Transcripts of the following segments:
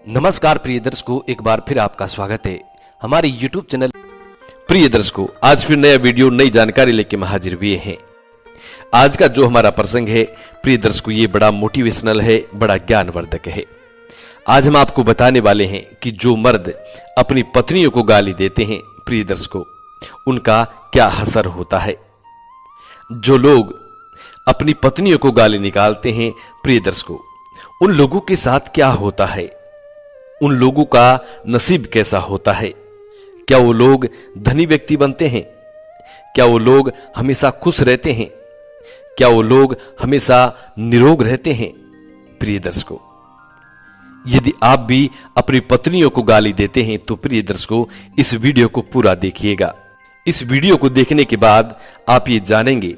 नमस्कार प्रिय दर्शकों, एक बार फिर आपका स्वागत है हमारे YouTube चैनल। प्रिय दर्शकों, आज फिर नया वीडियो नई जानकारी लेके हम हाजिर हुए हैं। आज का जो हमारा प्रसंग है प्रिय दर्शकों, ये बड़ा मोटिवेशनल है, बड़ा ज्ञानवर्धक है। आज हम आपको बताने वाले हैं कि जो मर्द अपनी पत्नियों को गाली देते हैं प्रिय दर्शकों, उनका क्या असर होता है। जो लोग अपनी पत्नियों को गाली निकालते हैं प्रिय दर्शकों, उन लोगों के साथ क्या होता है, उन लोगों का नसीब कैसा होता है। क्या वो लोग धनी व्यक्ति बनते हैं? क्या वो लोग हमेशा खुश रहते हैं? क्या वो लोग हमेशा निरोग रहते हैं? प्रिय दर्शकों, यदि आप भी अपनी पत्नियों को गाली देते हैं तो प्रिय दर्शकों, इस वीडियो को पूरा देखिएगा। इस वीडियो को देखने के बाद आप ये जानेंगे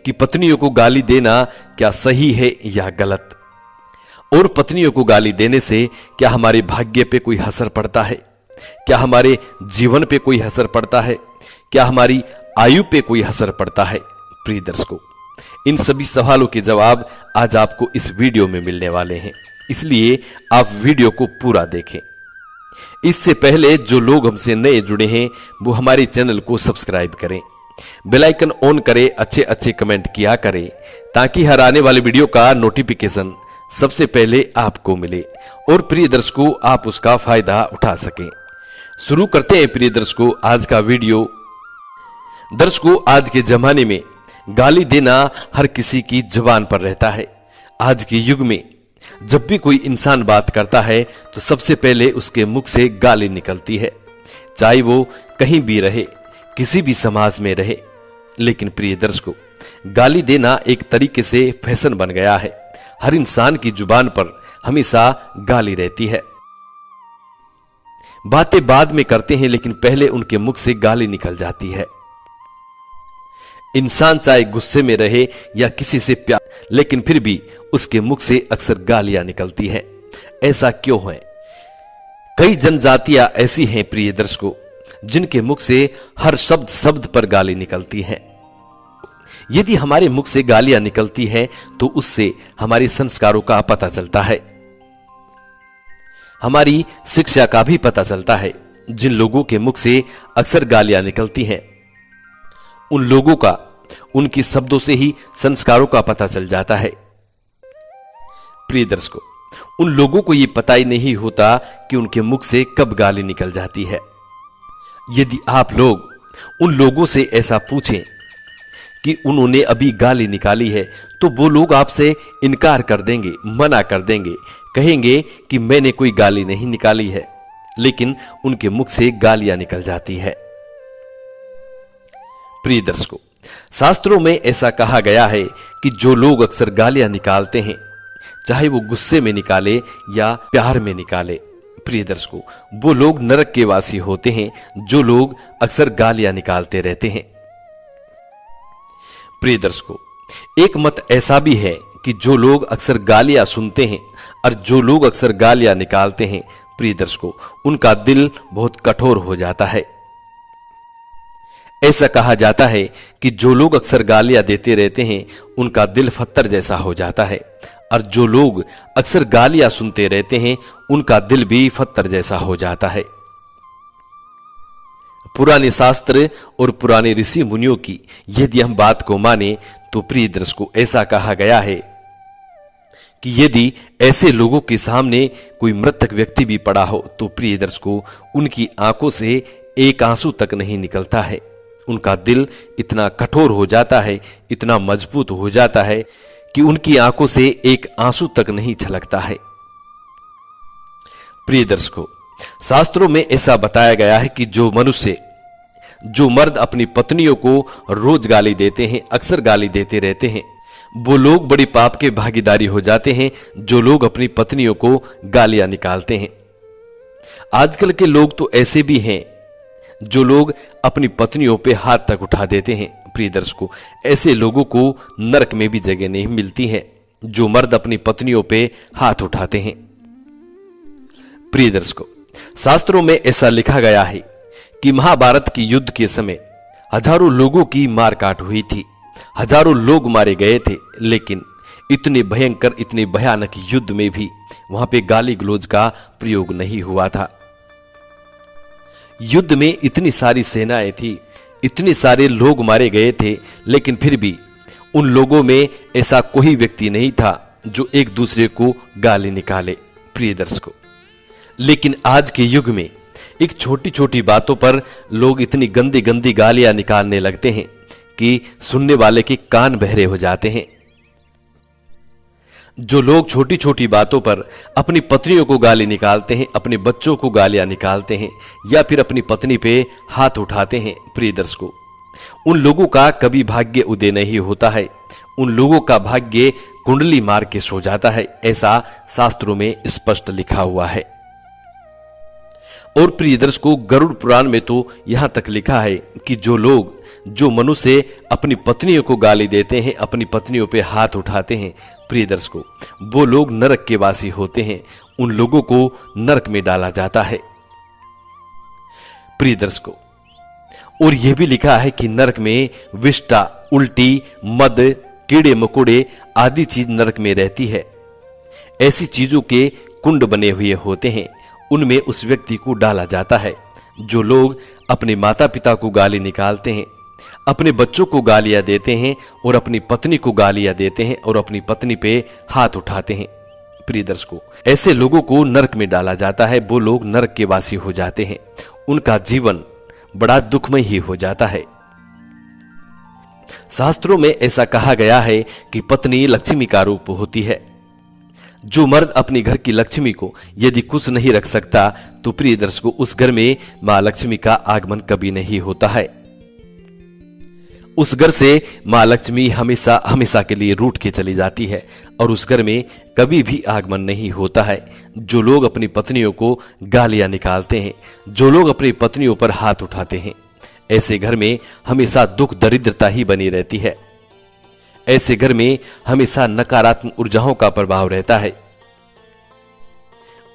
कि पत्नियों को गाली देना क्या सही है या गलत, और पत्नियों को गाली देने से क्या हमारे भाग्य पे कोई असर पड़ता है, क्या हमारे जीवन पे कोई असर पड़ता है, क्या हमारी आयु पे कोई असर पड़ता है। प्रिय दर्शकों, इन सभी सवालों के जवाब आज आपको इस वीडियो में मिलने वाले हैं, इसलिए आप वीडियो को पूरा देखें। इससे पहले जो लोग हमसे नए जुड़े हैं वो हमारे चैनल को सब्सक्राइब करें, बेल आइकन ऑन करें, अच्छे अच्छे कमेंट किया करें, ताकि हर आने वाले वीडियो का नोटिफिकेशन सबसे पहले आपको मिले और प्रिय दर्शकों आप उसका फायदा उठा सकें। शुरू करते हैं प्रिय दर्शकों आज का वीडियो। दर्शकों, आज के जमाने में गाली देना हर किसी की जुबान पर रहता है। आज के युग में जब भी कोई इंसान बात करता है तो सबसे पहले उसके मुख से गाली निकलती है, चाहे वो कहीं भी रहे, किसी भी समाज में रहे। लेकिन प्रिय दर्शकों, गाली देना एक तरीके से फैशन बन गया है। हर इंसान की जुबान पर हमेशा गाली रहती है। बातें बाद में करते हैं लेकिन पहले उनके मुख से गाली निकल जाती है। इंसान चाहे गुस्से में रहे या किसी से प्यार, लेकिन फिर भी उसके मुख से अक्सर गालियां निकलती हैं। ऐसा क्यों है? कई जनजातियां ऐसी हैं प्रिय दर्शकों, जिनके मुख से हर शब्द शब्द पर गाली निकलती हैं। यदि हमारे मुख से गालियां निकलती हैं तो उससे हमारे संस्कारों का पता चलता है, हमारी शिक्षा का भी पता चलता है। जिन लोगों के मुख से अक्सर गालियां निकलती हैं, उन लोगों का उनके शब्दों से ही संस्कारों का पता चल जाता है। प्रिय दर्शकों, उन लोगों को यह पता ही नहीं होता कि उनके मुख से कब गाली निकल जाती है। यदि आप लोग उन लोगों से ऐसा पूछें कि उन्होंने अभी गाली निकाली है तो वो लोग आपसे इनकार कर देंगे, मना कर देंगे, कहेंगे कि मैंने कोई गाली नहीं निकाली है, लेकिन उनके मुख से गालियां निकल जाती है। प्रिय दर्शकों, शास्त्रों में ऐसा कहा गया है कि जो लोग अक्सर गालियां निकालते हैं, चाहे वो गुस्से में निकाले या प्यार में निकाले, प्रिय दर्शकों, वो लोग नरक के वासी होते हैं। जो लोग अक्सर गालियां निकालते रहते हैं। प्रिय दर्शकों, एक मत ऐसा भी है कि जो लोग अक्सर गालियां सुनते हैं और जो लोग अक्सर गालियां निकालते हैं प्रिय दर्शकों, उनका दिल बहुत कठोर हो जाता है। ऐसा कहा जाता है कि जो लोग अक्सर गालियां देते रहते हैं उनका दिल पत्थर जैसा हो जाता है, और जो लोग अक्सर गालियां सुनते रहते हैं उनका दिल भी पत्थर जैसा हो जाता है। पुराने शास्त्र और पुराने ऋषि मुनियों की यदि हम बात को माने तो प्रिय दर्शकों, ऐसा कहा गया है कि यदि ऐसे लोगों के सामने कोई मृतक व्यक्ति भी पड़ा हो तो प्रिय दर्शकों, उनकी आंखों से एक आंसू तक नहीं निकलता है। उनका दिल इतना कठोर हो जाता है, इतना मजबूत हो जाता है कि उनकी आंखों से एक आंसू तक नहीं छलकता है। प्रिय दर्शकों, शास्त्रों में ऐसा बताया गया है कि जो मर्द अपनी पत्नियों को रोज गाली देते हैं, अक्सर गाली देते रहते हैं, वो लोग बड़ी पाप के भागीदारी हो जाते हैं। जो लोग अपनी पत्नियों को गालियां निकालते हैं, आजकल के लोग तो ऐसे भी हैं जो लोग अपनी पत्नियों पे हाथ तक उठा देते हैं। प्रिय दर्शकों, ऐसे लोगों को नरक में भी जगह नहीं मिलती है, जो मर्द अपनी पत्नियों पे हाथ उठाते हैं। प्रिय दर्शकों, शास्त्रों में ऐसा लिखा गया है कि महाभारत के युद्ध के समय हजारों लोगों की मारकाट हुई थी, हजारों लोग मारे गए थे, लेकिन इतने भयंकर, इतने भयानक युद्ध में भी वहां पे गाली गलौज का प्रयोग नहीं हुआ था। युद्ध में इतनी सारी सेनाएं थी, इतने सारे लोग मारे गए थे, लेकिन फिर भी उन लोगों में ऐसा कोई व्यक्ति नहीं था जो एक दूसरे को गाली निकाले। प्रिय दर्शकों, लेकिन आज के युग में एक छोटी छोटी बातों पर लोग इतनी गंदी गंदी गालियां निकालने लगते हैं कि सुनने वाले के कान बहरे हो जाते हैं। जो लोग छोटी छोटी बातों पर अपनी पत्नियों को गाली निकालते हैं, अपने बच्चों को गालियां निकालते हैं, या फिर अपनी पत्नी पे हाथ उठाते हैं, प्रिय दर्शकों, उन लोगों का कभी भाग्य उदय नहीं होता है। उन लोगों का भाग्य कुंडली मार के सो जाता है, ऐसा शास्त्रों में स्पष्ट लिखा हुआ है। और प्रिय दर्शकों, गरुड़ पुराण में तो यहां तक लिखा है कि जो मनुष्य अपनी पत्नियों को गाली देते हैं, अपनी पत्नियों पे हाथ उठाते हैं, प्रिय दर्शकों, वो लोग नरक के वासी होते हैं। उन लोगों को नरक में डाला जाता है। प्रिय दर्शकों, और यह भी लिखा है कि नरक में विष्ठा, उल्टी, मद, कीड़े मकोड़े आदि चीज नरक में रहती है। ऐसी चीजों के कुंड बने हुए होते हैं, उनमें उस व्यक्ति को डाला जाता है। जो लोग अपने माता पिता को गाली निकालते हैं, अपने बच्चों को गालियां देते हैं और अपनी पत्नी को गालियां देते हैं और अपनी पत्नी पे हाथ उठाते हैं, प्रिय दर्शकों, ऐसे लोगों को नरक में डाला जाता है। वो लोग नरक के वासी हो जाते हैं। उनका जीवन बड़ा दुखमय ही हो जाता है। शास्त्रों में ऐसा कहा गया है कि पत्नी लक्ष्मी का रूप होती है। जो मर्द अपने घर की लक्ष्मी को यदि खुश नहीं रख सकता, तो प्रिय दर्शकों, उस घर में मां लक्ष्मी का आगमन कभी नहीं होता है। उस घर से मां लक्ष्मी हमेशा हमेशा के लिए रूठ के चली जाती है और उस घर में कभी भी आगमन नहीं होता है। जो लोग अपनी पत्नियों को गालियां निकालते हैं, जो लोग अपनी पत्नियों पर हाथ उठाते हैं, ऐसे घर में हमेशा दुख दरिद्रता ही बनी रहती है। ऐसे घर में हमेशा नकारात्मक ऊर्जाओं का प्रभाव रहता है।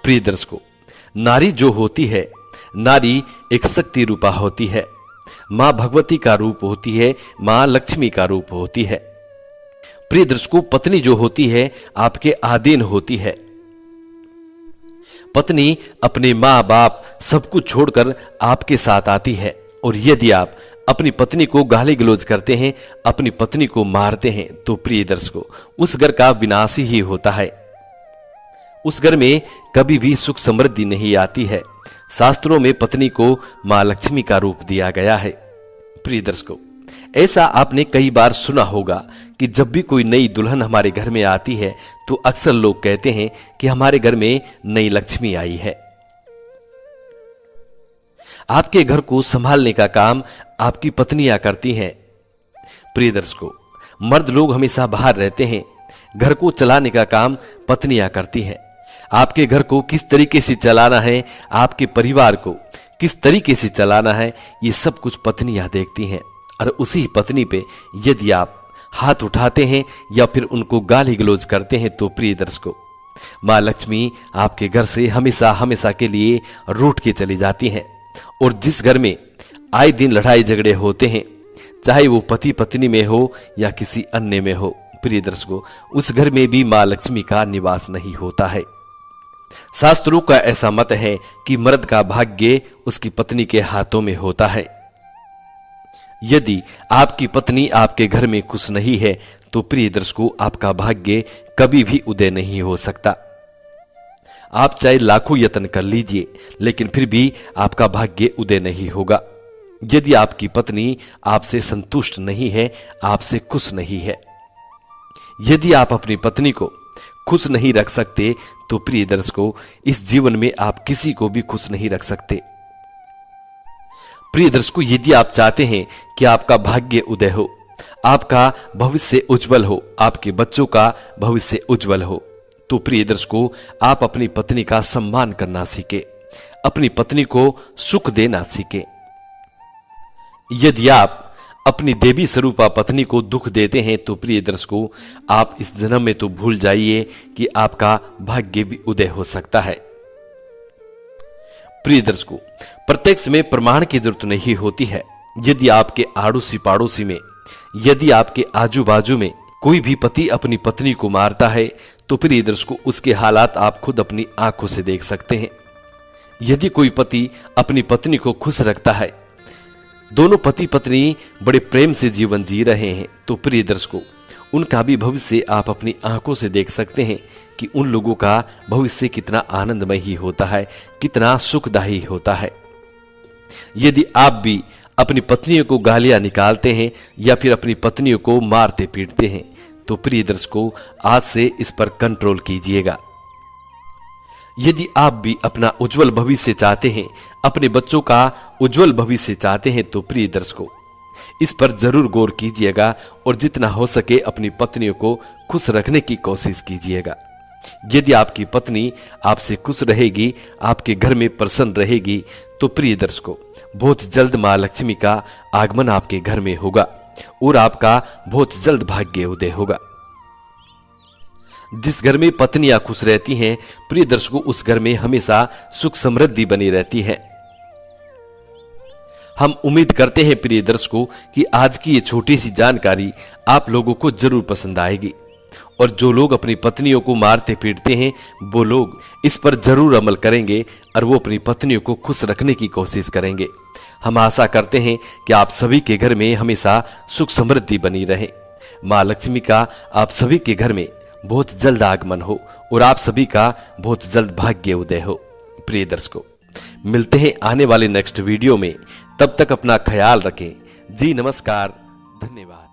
प्रिय दर्शकों, नारी जो होती है, नारी एक शक्ति रूपा होती है। मां भगवती का रूप होती है, मां लक्ष्मी का रूप होती है। प्रिय दर्शकों, पत्नी जो होती है आपके आधीन होती है। पत्नी अपने मां बाप सब कुछ छोड़कर आपके साथ आती है, और यदि आप अपनी पत्नी को गाली गलौज करते हैं, अपनी पत्नी को मारते हैं, तो प्रिय दर्शकों, उस घर का विनाश ही होता है। उस घर में कभी भी सुख समृद्धि नहीं आती है। शास्त्रों में पत्नी को मां लक्ष्मी का रूप दिया गया है। प्रिय दर्शकों, ऐसा आपने कई बार सुना होगा कि जब भी कोई नई दुल्हन हमारे घर में आती है, तो अक्सर लोग कहते हैं कि हमारे घर में नई लक्ष्मी आई है। आपके घर को संभालने का काम आपकी पत्नियां करती हैं। प्रिय दर्शकों, मर्द लोग हमेशा बाहर रहते हैं, घर को चलाने का काम पत्नियां करती हैं। आपके घर को किस तरीके से चलाना है, आपके परिवार को किस तरीके से चलाना है, ये सब कुछ पत्नियां देखती हैं। और उसी पत्नी पे यदि आप हाथ उठाते हैं या फिर उनको गाली गलौज करते हैं, तो प्रिय दर्शकों, मां लक्ष्मी आपके घर से हमेशा हमेशा के लिए रूठ के चली जाती हैं। और जिस घर में आए दिन लड़ाई झगड़े होते हैं, चाहे वो पति पत्नी में हो या किसी अन्य में हो, प्रिय दर्शकों, उस घर में भी मां लक्ष्मी का निवास नहीं होता है। शास्त्रों का ऐसा मत है कि मर्द का भाग्य उसकी पत्नी के हाथों में होता है। यदि आपकी पत्नी आपके घर में खुश नहीं है, तो प्रिय दर्शकों, आपका भाग्य कभी भी उदय नहीं हो सकता। आप चाहे लाखों यत्न कर लीजिए, लेकिन फिर भी आपका भाग्य उदय नहीं होगा। यदि आपकी पत्नी आपसे संतुष्ट नहीं है, आपसे खुश नहीं है, यदि आप अपनी पत्नी को खुश नहीं रख सकते, तो प्रिय दर्शकों, इस जीवन में आप किसी को भी खुश नहीं रख सकते। प्रिय दर्शकों, यदि आप चाहते हैं कि आपका भाग्य उदय हो, आपका भविष्य उज्जवल हो, आपके बच्चों का भविष्य उज्जवल हो, तो प्रिय दर्शकों, आप अपनी पत्नी का सम्मान करना सीखें, अपनी पत्नी को सुख देना सीखें। यदि आप अपनी देवी स्वरूपा पत्नी को दुख देते हैं, तो प्रिय दर्शकों, आप इस जन्म में तो भूल जाइए कि आपका भाग्य भी उदय हो सकता है। प्रिय दर्शकों, प्रत्यक्ष में प्रमाण की जरूरत नहीं होती है। यदि आपके आड़ोसी पाड़ोसी में, यदि आपके आजू बाजू में कोई भी पति अपनी पत्नी को मारता है तो प्रिय दर्शकों उसके हालात आप खुद अपनी आंखों से देख सकते हैं। यदि कोई पति अपनी पत्नी को खुश रखता है, दोनों पति पत्नी बड़े प्रेम से जीवन जी रहे हैं, तो प्रिय दर्शकों उनका भी भविष्य आप अपनी आंखों से देख सकते हैं कि उन लोगों का भविष्य कितना आनंदमय ही होता है, कितना सुखदायी होता है। यदि आप भी अपनी पत्नियों को गालियां निकालते हैं या फिर अपनी पत्नियों को मारते पीटते हैं, तो प्रिय दर्शकों आज से इस पर कंट्रोल कीजिएगा। यदि आप भी अपना उज्जवल भविष्य चाहते हैं, अपने बच्चों का उज्जवल भविष्य चाहते हैं, तो प्रिय दर्शकों इस पर जरूर गौर कीजिएगा और जितना हो सके अपनी पत्नियों को खुश रखने की कोशिश कीजिएगा। यदि आपकी पत्नी आपसे खुश रहेगी, आपके घर में प्रसन्न रहेगी, तो प्रिय दर्शकों बहुत जल्द मां लक्ष्मी का आगमन आपके घर में होगा और आपका बहुत जल्द भाग्य उदय होगा। जिस घर में पत्नियां खुश रहती हैं, प्रिय दर्शकों उस घर में हमेशा सुख समृद्धि बनी रहती है। हम उम्मीद करते हैं प्रिय दर्शकों कि आज की ये छोटी सी जानकारी आप लोगों को जरूर पसंद आएगी और जो लोग अपनी पत्नियों को मारते पीटते हैं वो लोग इस पर जरूर अमल करेंगे और वो अपनी पत्नियों को खुश रखने की कोशिश करेंगे। हम आशा करते हैं कि आप सभी के घर में हमेशा सुख समृद्धि बनी रहे, मां लक्ष्मी का आप सभी के घर में बहुत जल्द आगमन हो और आप सभी का बहुत जल्द भाग्य उदय हो। प्रिय दर्शकों मिलते हैं आने वाले नेक्स्ट वीडियो में, तब तक अपना ख्याल रखें। जी नमस्कार, धन्यवाद।